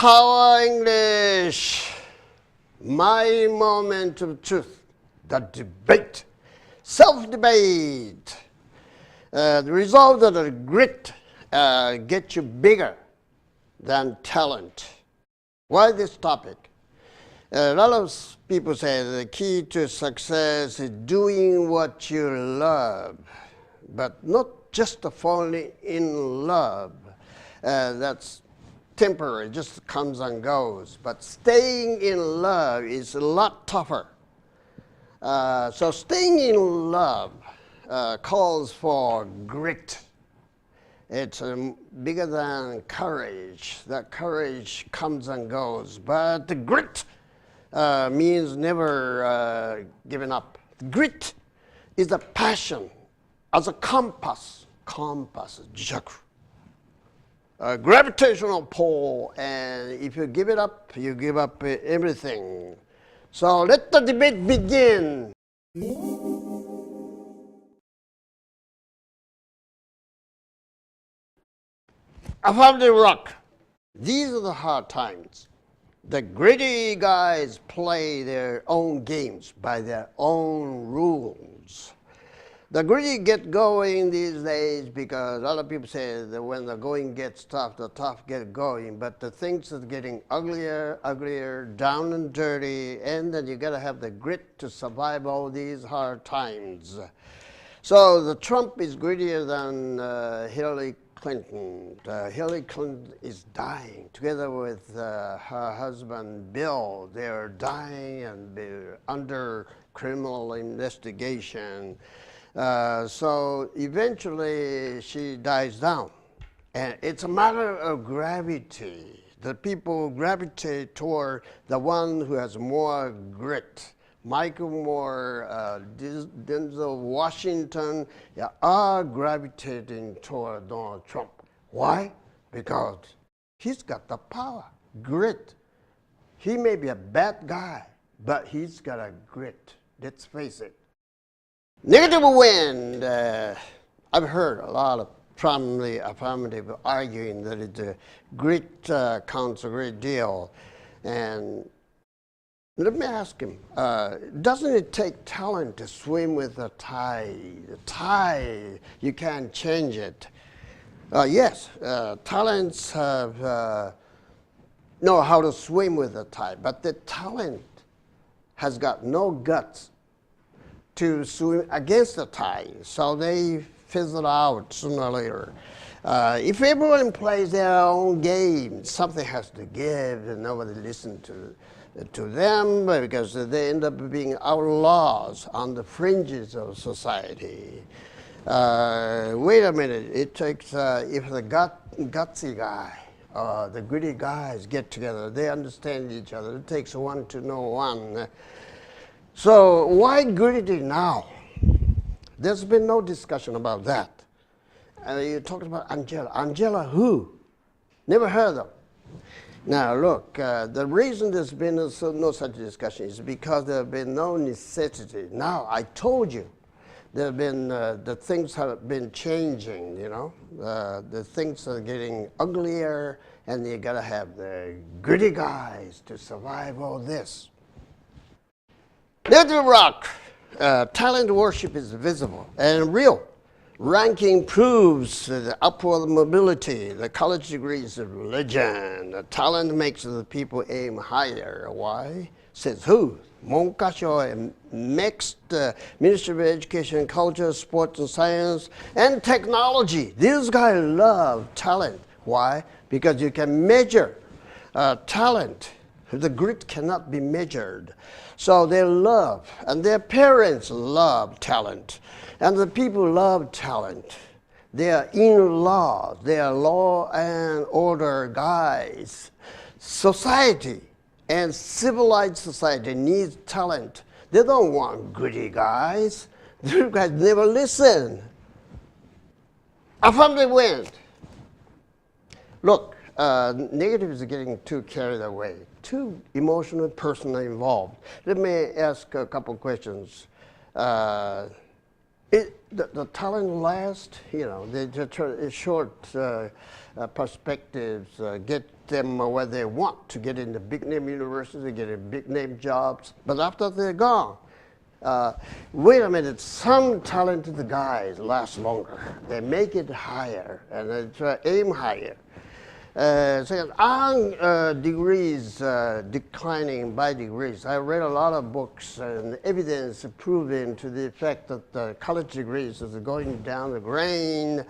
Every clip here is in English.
Power English, my moment of truth, the debate, self-debate. The result of the grit gets you bigger than talent. Why this topic? A lot of people say the key to success is doing what you love, but not just falling in love. That's temporary, just comes and goes. But staying in love is a lot tougher. So staying in love calls for grit. It's bigger than courage. That courage comes and goes. But the grit means never giving up. Grit is a passion as a compass. Compass, jijaku. A gravitational pull, and if you give it up, you give up everything. So let the debate begin. Affirmative rock. These are the hard times. The gritty guys play their own games by their own rules. The gritty get going these days because other people say that when the going gets tough, the tough get going. But the things are getting uglier, down and dirty, and then you gotta have the grit to survive all these hard times. So the Trump is grittier than Hillary Clinton. Hillary Clinton is dying together with her husband Bill. They're dying and they're under criminal investigation. So eventually she dies down. And it's a matter of gravity. The people gravitate toward the one who has more grit. Michael Moore, Denzel Washington are gravitating toward Donald Trump. Why? Because he's got the power, grit. He may be a bad guy, but he's got a grit. Let's face it. Negative wind. I've heard a lot of prominently affirmative arguing that grit counts a great deal. And let me ask him, doesn't it take talent to swim with the tide? The tide, you can't change it. Yes, talents know how to swim with the tide, but the talent has got no guts to swim against the tide, so they fizzle out sooner or later. If everyone plays their own game, something has to give, and nobody listens to them because they end up being outlaws on the fringes of society. Wait a minute, it takes, if the gutsy guy, the gritty guys get together, they understand each other. It takes one to know one. So why gritty now? There's been no discussion about that. You talked about Angela. Angela who? Never heard of. Now look, the reason there's been no such discussion is because there have been no necessity. Now I told you, there have been, the things have been changing, you know. The things are getting uglier, and you gotta have the gritty guys to survive all this. Negative rock. Talent worship is visible and real. Ranking proves the upward mobility. The college degree is a religion. The talent makes the people aim higher. Why? Says who? Monkasho mixed Ministry of Education, Culture, Sports and Science, and Technology. These guys love talent. Why? Because you can measure talent. The grit cannot be measured. So they love, and their parents love talent. And the people love talent. They are in-laws. They are law and order guys. Society and civilized society needs talent. They don't want gritty guys. These guys never listen. Affirmative wind. Look, negatives are getting too carried away, too emotional, personally involved. Let me ask a couple questions. The talent lasts, they just try short perspectives, get them where they want to get into big name universities, get in big name jobs. But after they're gone, wait a minute, some talented guys last longer. They make it higher and they try aim higher. So degrees declining by degrees. I read a lot of books and evidence proving to the effect that the college degrees is going down the drain.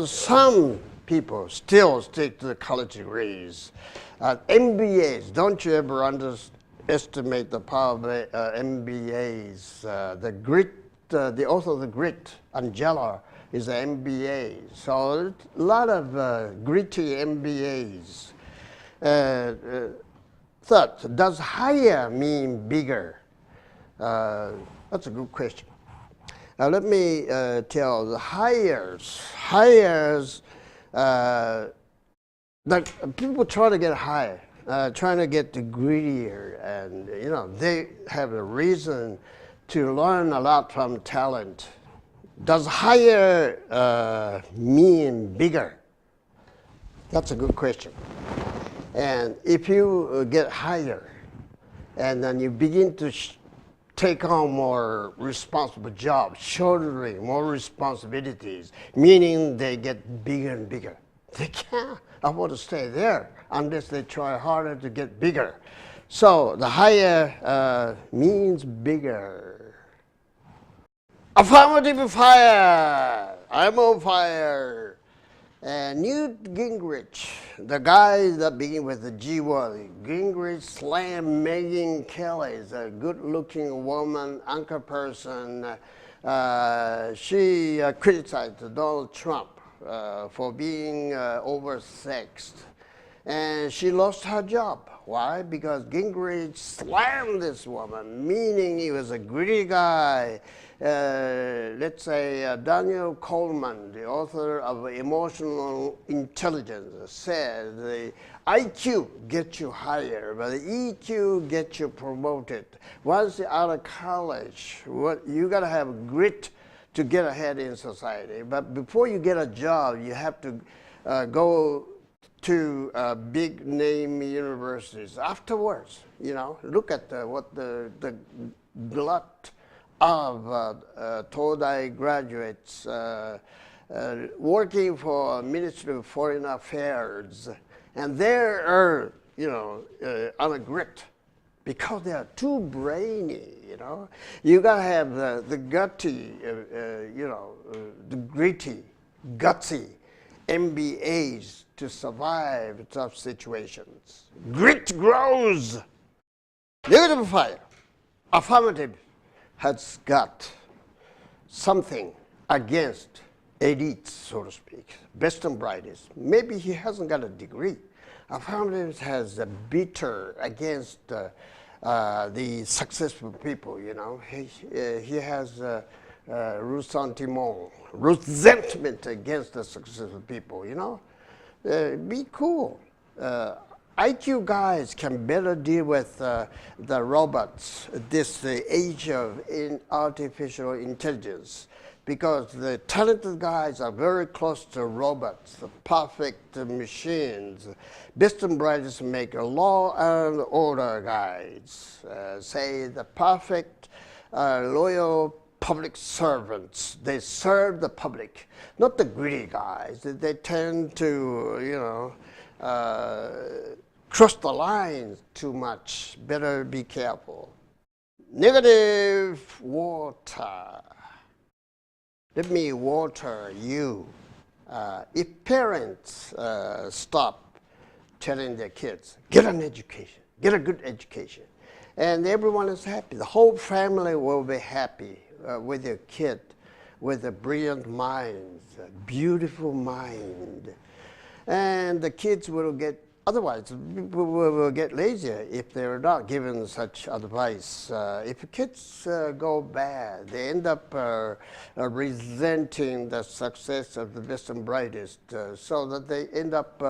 Some people still stick to the college degrees. MBAs, don't you ever underestimate the power of MBAs. The grit, the author of The Grit, Angela, is an MBA. So a lot of gritty MBAs. Third, does higher mean bigger? That's a good question. Now let me tell the hires, people try to get higher, trying to get greedier, and they have a reason to learn a lot from talent. Does higher mean bigger? That's a good question. And if you get higher, and then you begin to take on more responsible jobs, shouldering more responsibilities, meaning they get bigger and bigger. They can't afford to stay there unless they try harder to get bigger. So the higher means bigger. Affirmative fire! I'm on fire. And Newt Gingrich, the guy that began with the G word, Gingrich slammed Megyn Kelly, is a good-looking woman, anchor person. She criticized Donald Trump for being oversexed. And she lost her job. Why? Because Gingrich slammed this woman, meaning he was a greedy guy. Let's say Daniel Coleman, the author of Emotional Intelligence, said the IQ gets you higher, but the EQ gets you promoted. Once you're out of college, you got to have grit to get ahead in society. But before you get a job, you have to go to big name universities. Afterwards, look at what the glut of Todai graduates working for Ministry of Foreign Affairs, and they are, on a grit because they are too brainy. You gotta have the gutty, the gritty, gutsy MBAs to survive tough situations. Grit grows. Negative fire. Affirmative has got something against elites, so to speak, best and brightest. Maybe he hasn't got a degree. Affirmative has a bitter against the successful people, He has resentment against the successful people, Be cool. IQ guys can better deal with the robots, this age of artificial intelligence, because the talented guys are very close to robots, the perfect machines. Best and brightest make law and order guys, say the perfect loyal public servants. They serve the public, not the greedy guys. They tend to, cross the lines too much. Better be careful. Negative water. Let me water you. If parents stop telling their kids, get an education, get a good education, and everyone is happy, the whole family will be happy with their kid, with a brilliant mind, a beautiful mind. And the kids will get, otherwise, people will get lazier if they're not given such advice. If kids go bad, they end up resenting the success of the best and brightest, so that they end up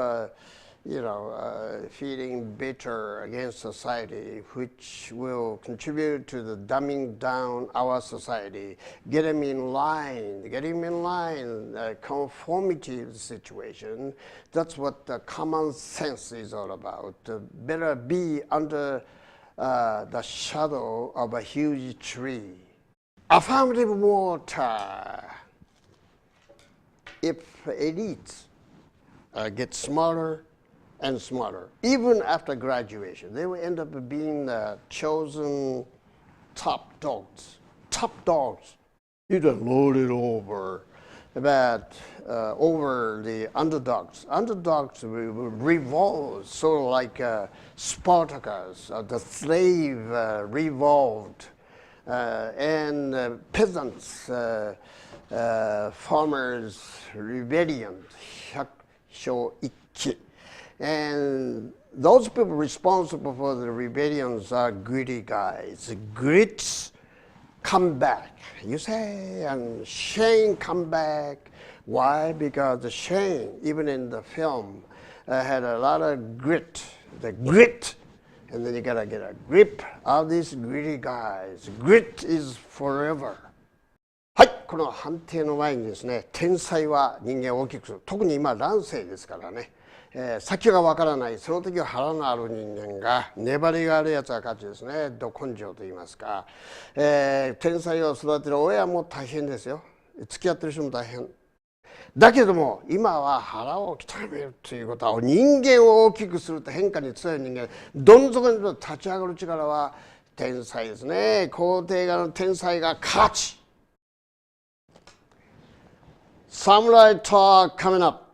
feeling bitter against society, which will contribute to the dumbing down our society, get him in line, conformity of the situation. That's what the common sense is all about. Better be under the shadow of a huge tree. Affirmative water. If elites get smarter and smarter, even after graduation, they will end up being the chosen top dogs. Top dogs. You just lord it over the underdogs. Underdogs will revolt, sort of like Spartacus, the slave revolt, and peasants, farmers' rebellion, Hyakusho-ikki. And those people responsible for the rebellions are greedy guys. Grits come back. You say, and Shane come back. Why? Because the Shane, even in the film, had a lot of grit. The grit. And then you gotta get a grip of these greedy guys. Grit is forever. はい、この判定の前にですね、天才は人間を大きくする。特に今乱世ですからね。先がわからない、その時は腹のある人間が、粘りがあるやつが勝ちですね。ど根性と言いますか。天才を育てる親も大変ですよ。付き合ってる人も大変。だけども今は腹を鍛えるということは人間を大きくすると変化に強い人間どん底に立ち上がる力は天才ですね。皇帝側の天才が勝ち。Samurai Talk coming up.